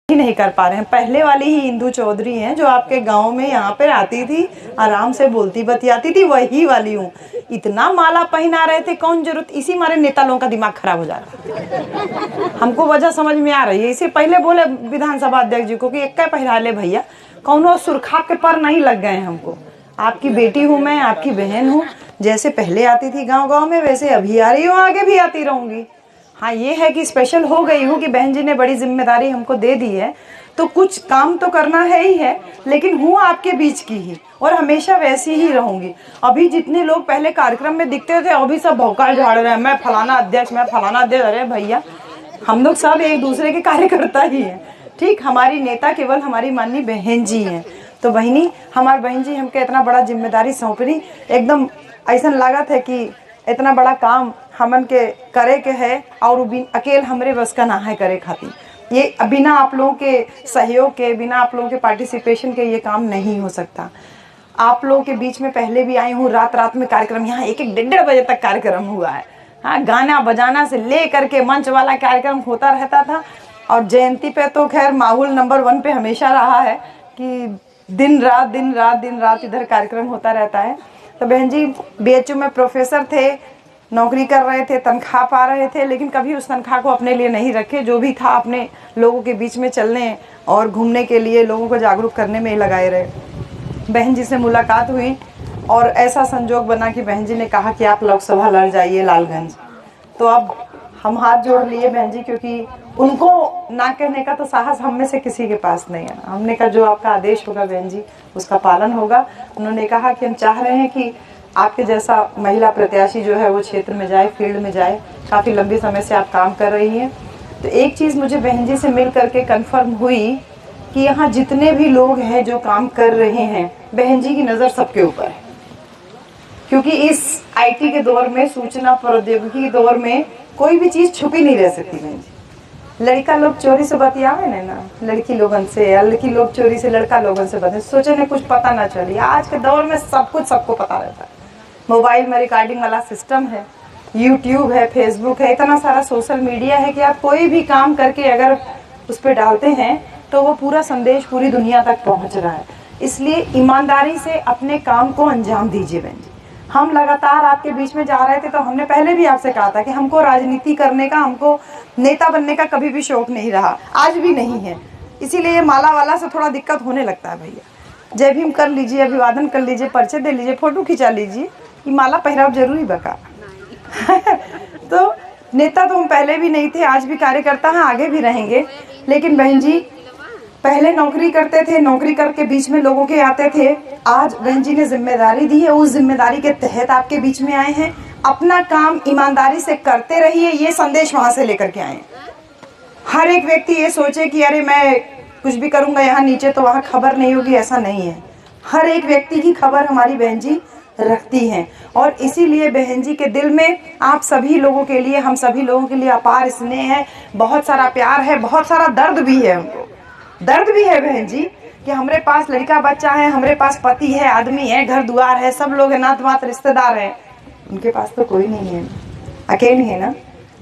ही नहीं कर पा रहे हैं। पहले वाली ही इंदु चौधरी हैं जो आपके गांव में यहाँ पर आती थी, आराम से बोलती बतियाती थी, वही वाली हूँ। इतना माला पहना रहे थे, कौन जरूरत, इसी मारे नेता लोगों का दिमाग खराब हो जा रहा है। हमको वजह समझ में आ रही है। इसे पहले बोले विधानसभा अध्यक्ष जी को कि एक पहरा ले भैया, कौनो सुरखा के पर नहीं लग गए हमको। आपकी बेटी हूँ मैं, आपकी बहन हूँ, जैसे पहले आती थी गाँव गाँव में वैसे अभी आ रही हूँ, आगे भी आती रहूंगी। हाँ, ये है कि स्पेशल हो गई हूँ कि बहन जी ने बड़ी जिम्मेदारी हमको दे दी है, तो कुछ काम तो करना है ही है, लेकिन हूँ आपके बीच की ही और हमेशा वैसी ही रहूंगी। अभी जितने लोग पहले कार्यक्रम में दिखते थे अभी सब भौकाल झाड़ रहे हैं, मैं फलाना अध्यक्ष, मैं फलाना अध्यक्ष। अरे भैया, हम लोग सब एक दूसरे के कार्यकर्ता ही हैं, ठीक। हमारी नेता केवल हमारी माननीय बहन जी हैं। तो बहनी, हमारी बहन जी हमके इतना बड़ा जिम्मेदारी सौंपनी, एकदम ऐसा लागत है कि इतना बड़ा काम हमन के करे के है और अकेले हमरे बस का ना है करे खातिर। ये बिना आप लोगों के सहयोग के, बिना आप लोगों के पार्टिसिपेशन के ये काम नहीं हो सकता। आप लोगों के बीच में पहले भी आई हूँ, रात रात में कार्यक्रम, यहाँ एक एक 1:30 बजे तक कार्यक्रम हुआ है। हाँ, गाना बजाना से ले करके मंच वाला कार्यक्रम होता रहता था। और जयंती पे तो खैर माहौल नंबर 1 पे हमेशा रहा है कि दिन रात दिन रात दिन रात इधर कार्यक्रम होता रहता है। तो बहन जी BHU में प्रोफेसर थे, नौकरी कर रहे थे, तनख्वाह पा रहे थे, लेकिन कभी उस तनख्वाह को अपने लिए नहीं रखे। जो भी था अपने लोगों के बीच में चलने और घूमने के लिए, लोगों को जागरूक करने में ही लगाए रहे। बहन जी से मुलाकात हुई और ऐसा संजोग बना कि बहन जी ने कहा कि आप लोकसभा लड़ जाइए लालगंज। तो अब हम हाथ जोड़ लिए बहन जी, क्योंकि उनको ना कहने का तो साहस हम में से किसी के पास नहीं है। हमने कहा जो आपका आदेश होगा बहन जी उसका पालन होगा। उन्होंने कहा कि हम चाह रहे हैं कि आपके जैसा महिला प्रत्याशी जो है वो क्षेत्र में जाए, फील्ड में जाए। काफ़ी लंबे समय से आप काम कर रही हैं। तो एक चीज़ मुझे बहन जी से मिल करके कन्फर्म हुई कि यहाँ जितने भी लोग हैं जो काम कर रहे हैं, बहन जी की नज़र सबके ऊपर है। क्योंकि इस IT के दौर में, सूचना प्रौद्योगिकी के दौर में कोई भी चीज़ छुपी नहीं रह सकती बहन जी। लड़का लोग चोरी से बतियावे ना, लड़की लोगन से, या लड़की लोग चोरी से लड़का लोगन से बतिया, सोचे ने कुछ पता ना चली। आज के दौर में सब कुछ सबको पता रहता है। मोबाइल में रिकॉर्डिंग वाला सिस्टम है, YouTube है, फेसबुक है, इतना सारा सोशल मीडिया है कि आप कोई भी काम करके अगर उस पर डालते हैं तो वो पूरा संदेश पूरी दुनिया तक पहुंच रहा है। इसलिए ईमानदारी से अपने काम को अंजाम दीजिए बहन जी। हम लगातार आपके बीच में जा रहे थे, तो हमने पहले भी आपसे कहा था कि हमको राजनीति करने का, हमको नेता बनने का कभी भी शौक नहीं रहा, आज भी नहीं है। इसीलिए माला वाला से थोड़ा दिक्कत होने लगता है भैया। जय भीम कर लीजिए, अभिवादन कर लीजिए, परिचय दे लीजिए, फोटो खिंचा लीजिए, ये माला पहराव जरूरी बका। तो नेता तो हम पहले भी नहीं थे, आज भी कार्यकर्ता हैं, आगे भी रहेंगे। लेकिन बहन जी पहले नौकरी करते थे, नौकरी करके बीच में लोगों के आते थे। आज बहन जी ने जिम्मेदारी दी है, उस जिम्मेदारी के तहत आपके बीच में आए हैं। अपना काम ईमानदारी से करते रहिए, ये संदेश वहां से लेकर के आए। हर एक व्यक्ति ये सोचे कि अरे मैं कुछ भी करूंगा यहाँ नीचे तो वहाँ खबर नहीं होगी, ऐसा नहीं है। हर एक व्यक्ति की खबर हमारी बहन जी रखती हैं। और इसीलिए बहन जी के दिल में आप सभी लोगों के लिए, हम सभी लोगों के लिए अपार स्नेह है, बहुत सारा प्यार है, बहुत सारा दर्द भी है। हमको दर्द भी है बहन जी कि हमारे पास लड़का बच्चा है, हमारे पास पति है, आदमी है, घर द्वार है, सब लोग है, नात वात रिश्तेदार है। उनके पास तो कोई नहीं है, अकेली है ना।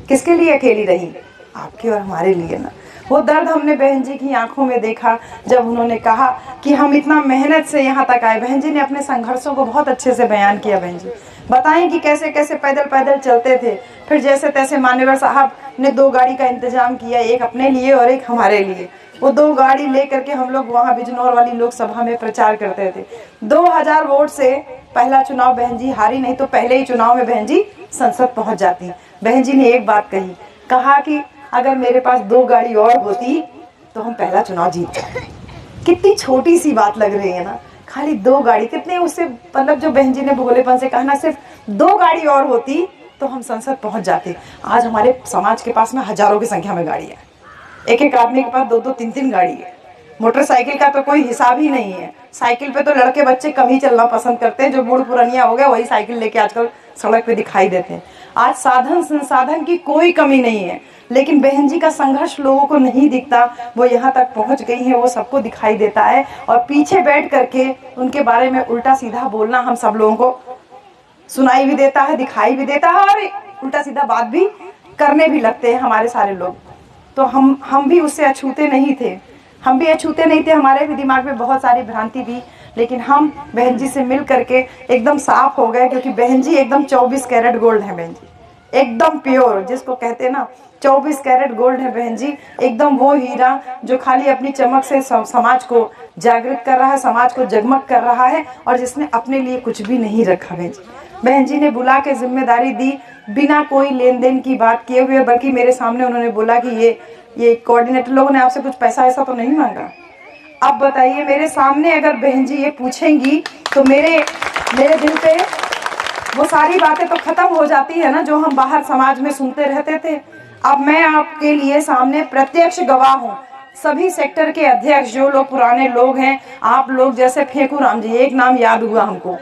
किसके लिए अकेली रही? आपके और हमारे लिए ना। वो दर्द हमने बहन जी की आंखों में देखा जब उन्होंने कहा कि हम इतना मेहनत से यहाँ तक आए। बहन जी ने अपने संघर्षों को बहुत अच्छे से बयान किया। बहन जी बताएं कि कैसे कैसे पैदल पैदल चलते थे, फिर जैसे तैसे मान्यवर साहब ने 2 गाड़ी का इंतजाम किया, एक अपने लिए और एक हमारे लिए। वो 2 गाड़ी ले करके हम लोग वहाँ बिजनौर वाली लोकसभा में प्रचार करते थे। 2000 वोट से पहला चुनाव बहन जी हारी, नहीं तो पहले ही चुनाव में बहन जी संसद पहुँच जाती। बहन जी ने एक बात कही, कहा कि अगर मेरे पास 2 गाड़ी और होती तो हम पहला चुनाव जीत जाते। कितनी छोटी सी बात लग रही है ना, खाली 2 गाड़ी, कितने उससे मतलब जो बहन जी ने भोलेपन से कहा ना, सिर्फ 2 गाड़ी और होती तो हम संसद पहुंच जाते। आज हमारे समाज के पास में हजारों की संख्या में गाड़ी है, एक एक आदमी के पास 2-2, 3-3 गाड़ी है। मोटरसाइकिल का तो कोई हिसाब ही नहीं है। साइकिल पे तो लड़के बच्चे कम ही चलना पसंद करते हैं, जो बूढ़ पुरानिया हो गए वही साइकिल लेके आजकल सड़क पे दिखाई देते हैं। आज साधन संसाधन की कोई कमी नहीं है, लेकिन बहन जी का संघर्ष लोगों को नहीं दिखता। वो यहाँ तक पहुँच गई है, वो सबको दिखाई देता है। और पीछे बैठ करके उनके बारे में उल्टा सीधा बोलना हम सब लोगों को सुनाई भी देता है, दिखाई भी देता है, और उल्टा सीधा बात भी करने भी लगते हैं हमारे सारे लोग। तो हम भी उससे अछूते नहीं थे। हम भी अछूते नहीं थे, हमारे भी दिमाग में बहुत सारी भ्रांति थी, लेकिन हम बहन जी से मिल करके एकदम साफ हो गए, क्योंकि बहन जी एकदम 24 कैरेट गोल्ड है। बहन जी एकदम प्योर, जिसको कहते हैं ना 24 कैरेट गोल्ड है बहन जी, एकदम वो हीरा जो खाली अपनी चमक से समाज को जागृत कर रहा है, समाज को जगमग कर रहा है, और जिसने अपने लिए कुछ भी नहीं रखा। बहन जी ने बुला के जिम्मेदारी दी बिना कोई लेन देन की बात किए हुए, बल्कि मेरे सामने उन्होंने बोला कि ये कोऑर्डिनेटर लोगों ने आपसे कुछ पैसा ऐसा तो नहीं मांगा। अब बताइए, मेरे सामने अगर बहन जी ये पूछेंगी तो मेरे दिल पे वो सारी बातें तो खत्म हो जाती है ना, जो हम बाहर समाज में सुनते रहते थे। अब मैं आपके लिए सामने प्रत्यक्ष गवाह हूँ। सभी सेक्टर के अध्यक्ष जो लोग पुराने लोग हैं, आप लोग जैसे फेकू राम जी, एक नाम याद हुआ हमको,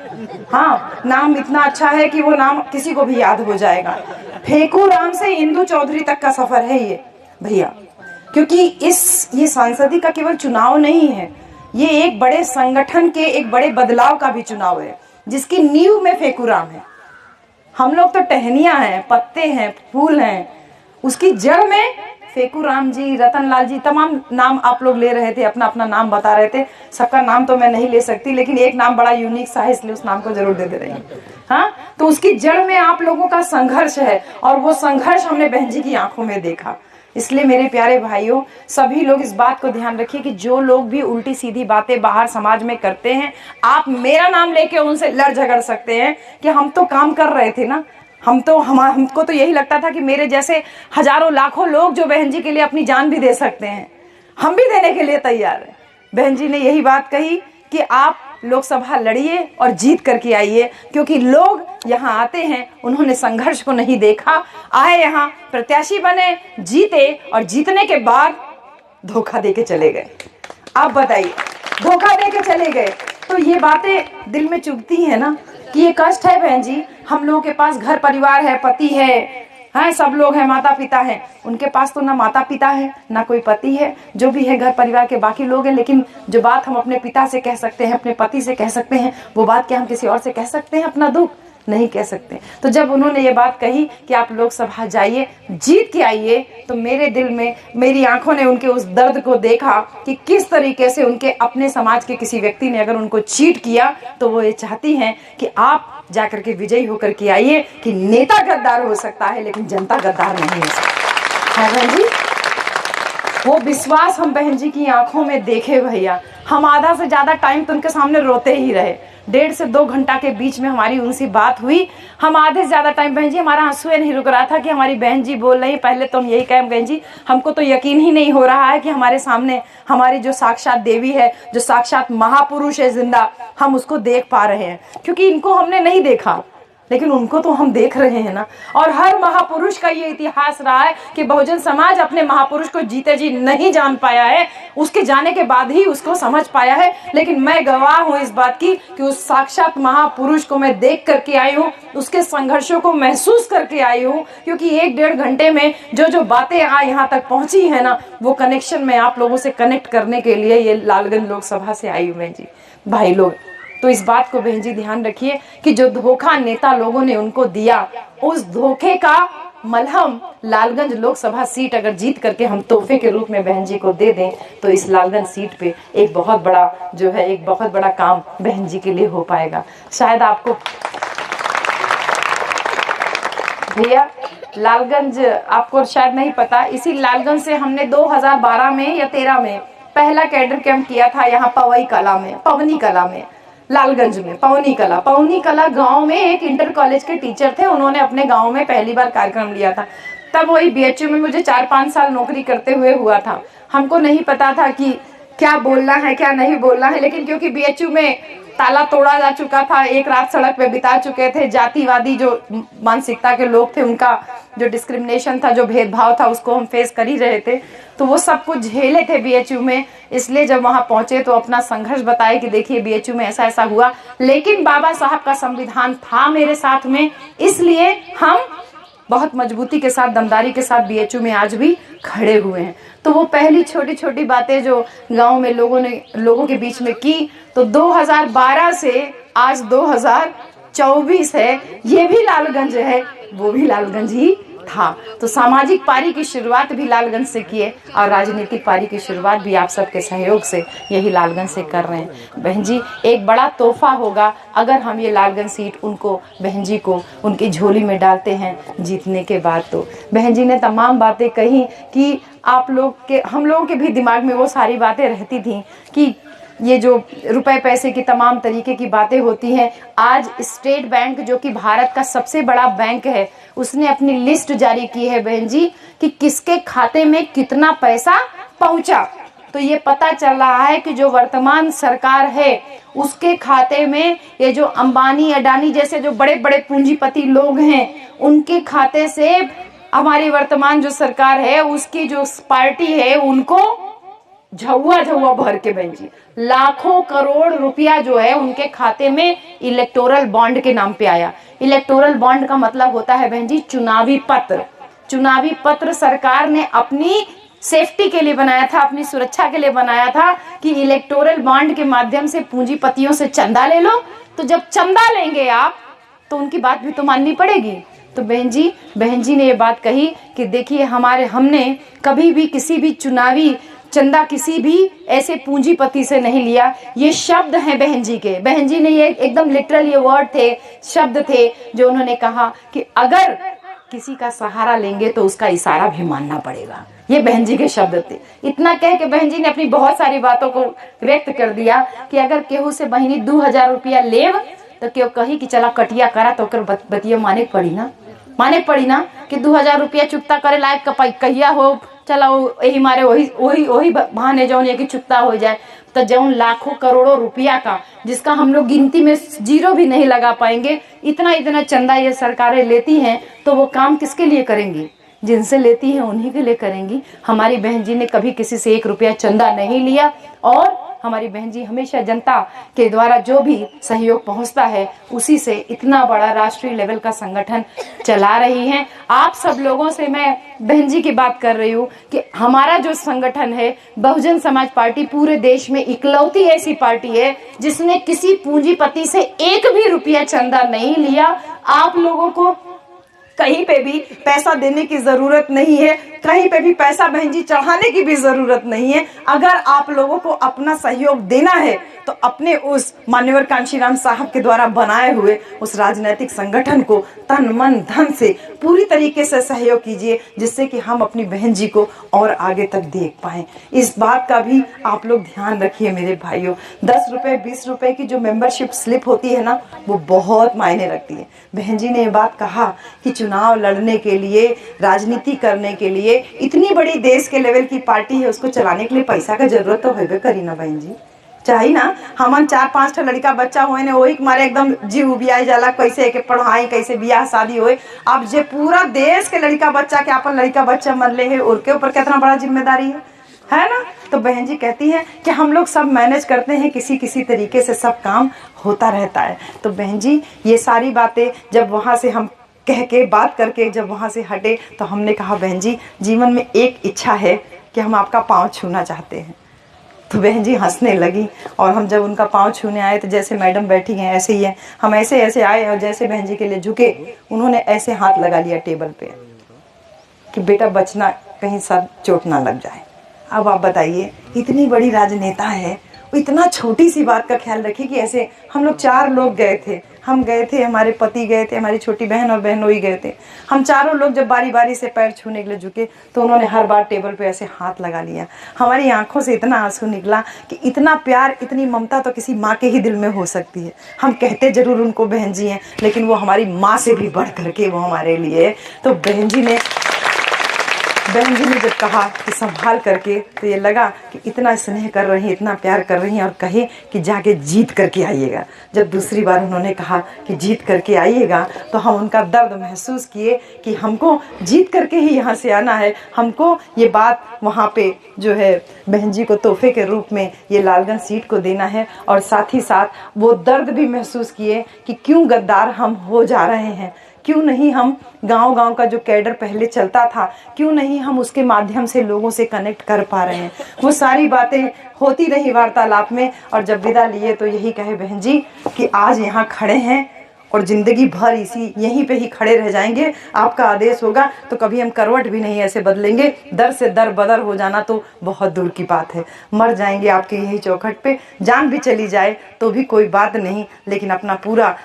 हाँ नाम इतना अच्छा है कि वो नाम किसी को भी याद हो जाएगा। फेकू राम से इंदु चौधरी तक का सफर है ये भैया, क्योंकि ये सांसदी का केवल चुनाव नहीं है, ये एक बड़े संगठन के एक बड़े बदलाव का भी चुनाव है, जिसकी नींव में फेकू राम है। हम लोग तो टहनियां हैं, पत्ते हैं, फूल हैं, उसकी जड़ में फेकू राम जी, रतन लाल जी, तमाम नाम आप लोग ले रहे थे, अपना अपना नाम बता रहे थे। सबका नाम तो मैं नहीं ले सकती, लेकिन एक नाम बड़ा यूनिक सा है, इसलिए उस नाम को जरूर दे रही हूँ। हाँ, तो उसकी जड़ में आप लोगों का संघर्ष है, और वो संघर्ष हमने बहन जी की आंखों में देखा। इसलिए मेरे प्यारे भाइयों, सभी लोग इस बात को ध्यान रखिए कि जो लोग भी उल्टी सीधी बातें बाहर समाज में करते हैं, आप मेरा नाम लेके उनसे लड़ झगड़ सकते हैं कि हम तो काम कर रहे थे ना, हमको तो यही लगता था कि मेरे जैसे हजारों लाखों लोग जो बहन जी के लिए अपनी जान भी दे सकते हैं, हम भी देने के लिए तैयार हैं। बहन जी ने यही बात कही कि आप लोकसभा लड़िए और जीत करके आइए, क्योंकि लोग यहाँ आते हैं, उन्होंने संघर्ष को नहीं देखा, आए यहाँ प्रत्याशी बने, जीते, और जीतने के बाद धोखा देके चले गए। आप बताइए, धोखा देके चले गए, तो ये बातें दिल में चुभती है ना कि ये कष्ट है बहन जी। हम लोगों के पास घर परिवार है, पति है, हाँ सब लोग हैं, माता पिता हैं, उनके पास तो ना माता पिता है ना कोई पति है, जो भी है घर परिवार के बाकी लोग हैं। लेकिन जो बात हम अपने पिता से कह सकते हैं, अपने पति से कह सकते हैं, वो बात क्या हम किसी और से कह सकते हैं? अपना दुख नहीं कह सकते। तो जब उन्होंने ये बात कही कि आप लोकसभा जाइए, जीत के आइए, तो मेरे दिल में, मेरी आंखों ने उनके उस दर्द को देखा कि किस तरीके से उनके अपने समाज के किसी व्यक्ति ने अगर उनको चीट किया, तो वो ये चाहती हैं कि आप जाकर के विजयी होकर के आइए, कि नेता गद्दार हो सकता है लेकिन जनता गद्दार नहीं हो सकती है। बहन जी, वो विश्वास हम बहन जी की आंखों में देखे भैया। हम आधा से ज्यादा टाइम तो उनके सामने रोते ही रहे, 1.5 से 2 घंटा के बीच में हमारी उनसे बात हुई। हम आधे से ज्यादा टाइम बहन जी, हमारा आंसू नहीं रुक रहा था कि हमारी बहन जी बोल रही। पहले तो हम यही कहें बहन जी, हमको तो यकीन ही नहीं हो रहा है कि हमारे सामने हमारी जो साक्षात देवी है, जो साक्षात महापुरुष है जिंदा, हम उसको देख पा रहे हैं, क्योंकि इनको हमने नहीं देखा, लेकिन उनको तो हम देख रहे हैं ना। और हर महापुरुष का ये इतिहास रहा है कि बहुजन समाज अपने महापुरुष को जीते जी नहीं जान पाया है, उसके जाने के बाद ही उसको समझ पाया है। लेकिन मैं गवाह हूं इस बात की कि उस साक्षात महापुरुष को मैं देख करके आई हूँ, उसके संघर्षों को महसूस करके आई हूँ, क्योंकि 1-1.5 घंटे में जो बातें यहाँ तक पहुंची है ना, वो कनेक्शन में आप लोगों से कनेक्ट करने के लिए ये लालगंज लोकसभा से आई हूँ बहन जी। भाई लोग, तो इस बात को बहन जी ध्यान रखिए कि जो धोखा नेता लोगों ने उनको दिया, उस धोखे का मलहम लालगंज लोकसभा सीट अगर जीत करके हम तोहफे के रूप में बहन जी को दे दें, तो इस लालगंज सीट पे एक बहुत बड़ा काम बहन जी के लिए हो पाएगा। शायद आपको भैया लालगंज, आपको शायद नहीं पता, इसी लालगंज से हमने 2012 में या 13 में पहला कैडर कैंप किया था यहाँ पवनी कला में, लालगंज में पवनी कला गांव में एक इंटर कॉलेज के टीचर थे, उन्होंने अपने गांव में पहली बार कार्यक्रम लिया था। तब वही बीएचयू में मुझे 4-5 साल नौकरी करते हुए हुआ था। हमको नहीं पता था कि क्या बोलना है क्या नहीं बोलना है, लेकिन क्योंकि बीएचयू में ताला तोड़ा जा चुका था, एक रात सड़क पे बिता चुके थे, जातिवादी जो मानसिकता के लोग थे, उनका जो डिस्क्रिमिनेशन था, जो भेदभाव था, उसको हम फेस कर ही रहे थे। तो वो सब कुछ झेले थे बीएचयू में। इसलिए जब वहां पहुंचे तो अपना संघर्ष बताए कि देखिए बीएचयू में ऐसा ऐसा हुआ, लेकिन बाबा साहब का संविधान था मेरे साथ में, इसलिए हम बहुत मजबूती के साथ, दमदारी के साथ बीएचयू में आज भी खड़े हुए हैं। तो वो पहली छोटी छोटी बातें जो गांव में लोगों के बीच में की, तो 2012 से आज 2024 है, ये भी लालगंज है, वो भी लालगंज ही था। तो सामाजिक पारी की शुरुआत भी लालगंज से किए और राजनीतिक पारी की शुरुआत भी आप सबके सहयोग से यही लालगंज से कर रहे हैं। बहन जी, एक बड़ा तोहफा होगा अगर हम ये लालगंज सीट उनको, बहन जी को उनकी झोली में डालते हैं जीतने के बाद। तो बहन जी ने तमाम बातें कही कि आप लोग के, हम लोगों के भी दिमाग में वो सारी बातें रहती थी कि ये जो रुपए पैसे की तमाम तरीके की बातें होती हैं। आज स्टेट बैंक जो कि भारत का सबसे बड़ा बैंक है, उसने अपनी लिस्ट जारी की है बहन जी कि किसके खाते में कितना पैसा पहुंचा। तो ये पता चल रहा है कि जो वर्तमान सरकार है उसके खाते में ये जो अंबानी अडानी जैसे जो बड़े बड़े पूंजीपति लोग हैं उनके खाते से हमारी वर्तमान जो सरकार है उसकी जो पार्टी है उनको झुआ भर के बहन जी लाखों करोड़ रुपया जो है उनके खाते में इलेक्टोरल बॉन्ड के नाम पे आया। इलेक्टोरल बॉन्ड का मतलब होता है बहन जी चुनावी पत्र। चुनावी पत्र सरकार ने अपनी सेफ्टी के लिए बनाया था, अपनी सुरक्षा के लिए बनाया था कि इलेक्टोरल बॉन्ड के माध्यम से पूंजीपतियों से चंदा ले लो। तो जब चंदा लेंगे आप तो उनकी बात भी तो माननी पड़ेगी। तो बहन जी ने ये बात कही कि देखिए हमने कभी भी किसी भी चुनावी चंदा किसी भी ऐसे पूंजीपति से नहीं लिया। ये शब्द हैं बहन जी के। बहन जी ने ये एकदम लिटरल ये वर्ड थे, शब्द थे जो उन्होंने कहा कि अगर किसी का सहारा लेंगे तो उसका इशारा भी मानना पड़ेगा। ये बहन जी के शब्द थे। इतना कह के बहन जी ने अपनी बहुत सारी बातों को व्यक्त कर दिया कि अगर केहू से बहनी 2000 रुपया लेव तो केहू कही कि चला कटिया करा तो बतिया माने पड़ी ना कि 2000 रुपया चुकता करे लायक कहिया हो, चला यही मारे वही बहाने जौन ये की चुकता हो जाए। तो जौन लाखों करोड़ों रुपया का जिसका हम लोग गिनती में जीरो भी नहीं लगा पाएंगे, इतना चंदा ये सरकारें लेती हैं तो वो काम किसके लिए करेंगी? जिनसे लेती हैं उन्हीं के लिए करेंगी। हमारी बहन जी ने कभी किसी से 1 रुपया चंदा नहीं लिया और हमारी बहन जी हमेशा जनता के द्वारा जो भी सहयोग पहुंचता है उसी से इतना बड़ा राष्ट्रीय लेवल का संगठन चला रही हैं। आप सब लोगों से मैं बहन जी की बात कर रही हूँ कि हमारा जो संगठन है बहुजन समाज पार्टी पूरे देश में इकलौती ऐसी पार्टी है जिसने किसी पूंजीपति से 1 भी रुपया चंदा नहीं लिया। आप लोगों को कहीं पे भी पैसा देने की जरूरत नहीं है, कहीं पे भी पैसा बहन जी चढ़ाने की भी जरूरत नहीं है। अगर आप लोगों को अपना सहयोग देना है तो अपने उस मान्यवर कांशीराम साहब के द्वारा बनाए हुए उस राजनीतिक संगठन को तन मन धन से पूरी तरीके से सहयोग कीजिए, जिससे कि हम अपनी बहन जी को और आगे तक देख पाएं। इस बात का भी आप लोग ध्यान रखिए मेरे भाइयों। 10 रुपए 20 रुपए की जो मेंबरशिप स्लिप होती है ना, वो बहुत मायने रखती है। बहन जी ने ये बात कहा कि चुनाव लड़ने के लिए, राजनीति करने के लिए, इतनी बड़ी देश के लेवल की पार्टी है, उसको चलाने के लिए पैसा का जरूरत तो होबे करी ना बहन जी। चाहिए ना, हमन 4-5 लड़का बच्चा होए ने वही मारे एकदम जीव उबियाई जाला, कैसे के पढ़ाई, कैसे बियाह शादी होए। अब जे पूरा देश के लड़का बच्चा के अपन लड़का बच्चा मन ले है, उनके ऊपर कितना बड़ा जिम्मेदारी है ना। तो बहन जी कहती है कि हम लोग सब मैनेज करते हैं, किसी तरीके से सब काम होता रहता है। तो बहन जी ये सारी बातें जब वहाँ से हम कह के बात करके जब वहाँ से हटे तो हमने कहा बहन जी जीवन में एक इच्छा है कि हम आपका पाँव छूना चाहते हैं। तो बहन जी हंसने लगी और हम जब उनका पाँव छूने आए तो जैसे मैडम बैठी हैं ऐसे ही है, हम ऐसे आए और जैसे बहन जी के लिए झुके, उन्होंने ऐसे हाथ लगा लिया टेबल पे कि बेटा बचना, कहीं सर चोट ना लग जाए। अब आप बताइए, इतनी बड़ी राजनेता है, इतना छोटी सी बात का ख्याल रखी कि ऐसे हम लोग 4 लोग गए थे, हम गए थे, हमारे पति गए थे, हमारी छोटी बहन और बहनोई गए थे। हम चारों लोग जब बारी बारी से पैर छूने के लिए झुके तो उन्होंने हर बार टेबल पे ऐसे हाथ लगा लिया। हमारी आंखों से इतना आंसू निकला कि इतना प्यार, इतनी ममता तो किसी माँ के ही दिल में हो सकती है। हम कहते जरूर उनको बहन जी हैं, लेकिन वो हमारी माँ से भी बढ़ करके वो हमारे लिए। तो बहन जी ने जब कहा कि संभाल करके, तो ये लगा कि इतना स्नेह कर रही हैं, इतना प्यार कर रही हैं और कहे कि जाके जीत करके आइएगा। जब दूसरी बार उन्होंने कहा कि जीत करके आइएगा तो हम उनका दर्द महसूस किए कि हमको जीत करके ही यहाँ से आना है। हमको ये बात वहाँ पे जो है बहन जी को तोहफे के रूप में ये लालगंज सीट को देना है। और साथ ही साथ वो दर्द भी महसूस किए कि क्यों गद्दार हम हो जा रहे हैं, क्यों नहीं हम गांव-गांव का जो कैडर पहले चलता था, क्यों नहीं हम उसके माध्यम से लोगों से कनेक्ट कर पा रहे हैं। वो सारी बातें होती रही वार्तालाप में और जब विदा लिए तो यही कहे बहन जी कि आज यहाँ खड़े हैं और जिंदगी भर इसी यहीं पे ही खड़े रह जाएंगे। आपका आदेश होगा तो कभी हम करवट भी नहीं ऐसे बदलेंगे। दर से दर बदर हो जाना तो बहुत दूर की बात है। मर जाएंगे आपके यही चौखट पे, जान भी चली जाए तो भी कोई बात नहीं, लेकिन अपना पूरा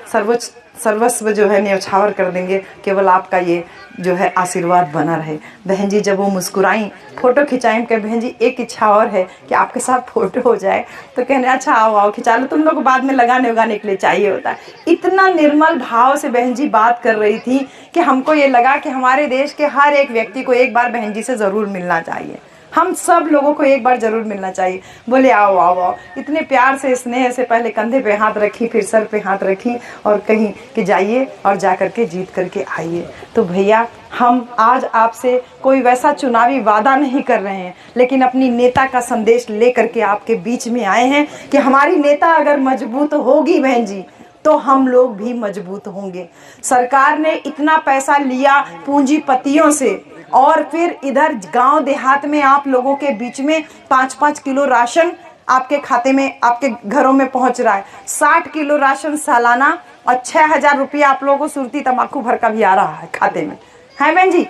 सर्वस्व जो है न्यौछावर कर देंगे। केवल आपका ये जो है आशीर्वाद बना रहे। बहन जी जब वो मुस्कुराई, फोटो खिंचाई, कहे बहन जी एक इच्छा और है कि आपके साथ फोटो हो जाए। तो कहने अच्छा आओ आओ खिंचा लो, तुम लोग बाद में लगाने उगाने के लिए चाहिए होता है। इतना निर्मल भाव से बहन जी बात कर रही थी कि हमको ये लगा कि हमारे देश के हर एक व्यक्ति को एक बार बहन जी से ज़रूर मिलना चाहिए। हम सब लोगों को एक बार जरूर मिलना चाहिए। बोले आओ आओ आओ, इतने प्यार से स्नेह से पहले कंधे पे हाथ रखी, फिर सर पे हाथ रखी और कहीं कि जाइए और जा करके जीत करके आइए। तो भैया हम आज आपसे कोई वैसा चुनावी वादा नहीं कर रहे हैं, लेकिन अपनी नेता का संदेश ले करके आपके बीच में आए हैं कि हमारी नेता अगर मजबूत होगी बहन जी तो हम लोग भी मजबूत होंगे। सरकार ने इतना पैसा लिया पूंजीपतियों से और फिर इधर गांव देहात में आप लोगों के बीच में 5-5 किलो राशन आपके खाते में, आपके घरों में पहुंच रहा है। 60 किलो राशन सालाना और 6,000 रुपया आप लोगों को सुरती तंबाकू भर का भी आ रहा है खाते में, है बहन जी।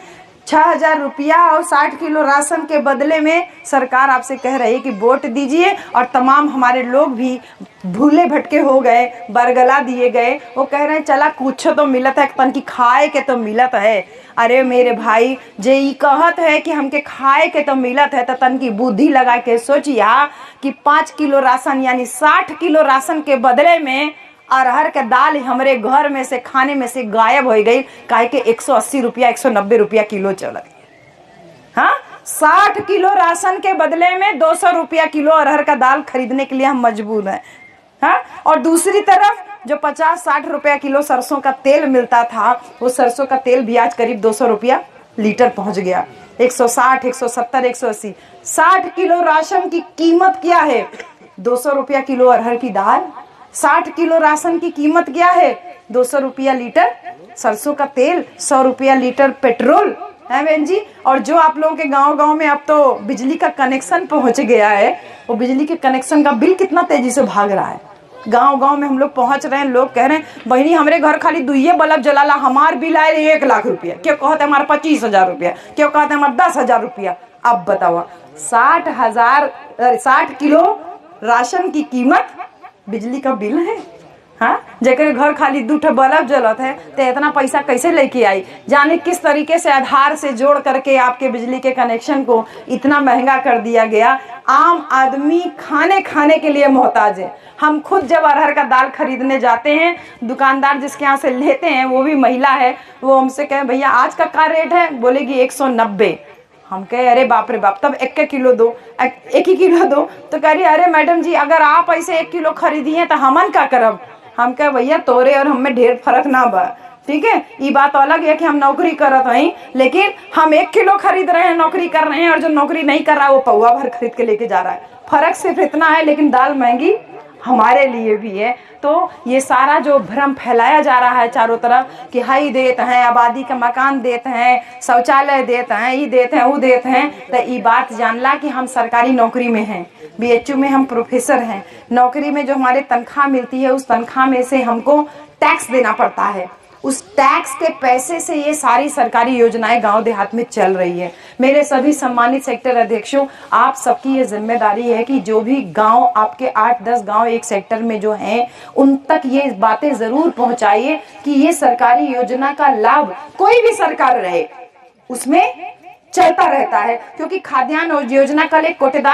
6,000 रुपया और 60 किलो राशन के बदले में सरकार आपसे कह रही है कि वोट दीजिए। और तमाम हमारे लोग भी भूले भटके हो गए, बरगला दिए गए। वो कह रहे हैं चला कुछ तो मिलत है, तन की खाए के तो मिलत है। अरे मेरे भाई जे ई कहत है कि हमके खाए के तो मिलत है, तो तन की बुद्धि लगा के सोचिया कि 5 किलो राशन यानी 60 किलो राशन के बदले में अरहर के दाल हमरे घर में से खाने में से गायब हो गई। काहे के 180 रुपया 190 रुपया किलो चल। हाँ, 60 किलो राशन के बदले में 200 रुपया किलो अरहर का दाल खरीदने के लिए हम मजबूर हैं। हाँ, और दूसरी तरफ जो 50-60 रुपया किलो सरसों का तेल मिलता था, वो सरसों का तेल भी आज करीब 200 रुपया लीटर पहुंच गया। 160, 170, 180। 60 किलो राशन की कीमत क्या है? 200 रुपया किलो अरहर की दाल। 60 किलो राशन की कीमत क्या है? 200 रुपया लीटर सरसों का तेल, 100 रुपया लीटर पेट्रोल, है बहन जी। और जो आप लोगों के गांव-गांव में अब तो बिजली का कनेक्शन पहुंच गया है, वो बिजली के कनेक्शन का बिल कितना तेजी से भाग रहा है। गांव-गांव में हम लोग पहुंच रहे हैं, लोग कह रहे हैं बहनी हमारे घर खाली 2 बल्ब जलाला, हमार बिल आए 1 लाख रुपया, क्यों कहते हमारा 25,000 रुपया, क्यों कहते हमारा 10,000 रुपया। अब बताओ 60 किलो राशन की कीमत बिजली का बिल है। हाँ, जेकर घर खाली 2 बल्ब जलत है तो इतना पैसा कैसे लेके आई? जाने किस तरीके से आधार से जोड़ करके आपके बिजली के कनेक्शन को इतना महंगा कर दिया गया। आम आदमी खाने के लिए मोहताज है। हम खुद जब अरहर का दाल खरीदने जाते हैं, दुकानदार जिसके यहाँ से लेते हैं वो भी महिला है, वो हमसे कहे भैया आज का क्या रेट है? बोलेगी 190। हम कहे अरे बाप रे बाप, तब 1 किलो दो, 1 ही किलो दो। तो कह रही अरे मैडम जी अगर आप ऐसे 1 किलो खरीदिए तो हमन का करब? हम कहे भैया तोरे और हमें ढेर फर्क ना बा, ठीक है। ये बात अलग है कि हम नौकरी करत हैं, लेकिन हम 1 किलो खरीद रहे हैं, नौकरी कर रहे हैं, और जो नौकरी नहीं कर रहा है वो पौवा भर खरीद के लेके जा रहा है। फर्क सिर्फ इतना है, लेकिन दाल महंगी हमारे लिए भी है। तो ये सारा जो भ्रम फैलाया जा रहा है चारों तरफ कि हाई देते हैं, आबादी का मकान देते हैं, शौचालय देते हैं, ये देते हैं, वो देते हैं, तो ये बात जानला कि हम सरकारी नौकरी में हैं, बीएचयू में हम प्रोफेसर हैं। नौकरी में जो हमारे तनख्वाह मिलती है, उस तनख्वाह में से हमको टैक्स देना पड़ता है। उस टैक्स के पैसे से ये सारी सरकारी योजनाएं गांव देहात में चल रही है। मेरे सभी सम्मानित सेक्टर अध्यक्षों, आप सबकी ये जिम्मेदारी है कि जो भी गांव आपके 8-10 गांव एक सेक्टर में जो हैं, उन तक ये बातें जरूर पहुंचाइए कि ये सरकारी योजना का लाभ कोई भी सरकार रहे उसमें चलता रहता है। क्योंकि खाद्यान्न योजना कल एक कोटेदार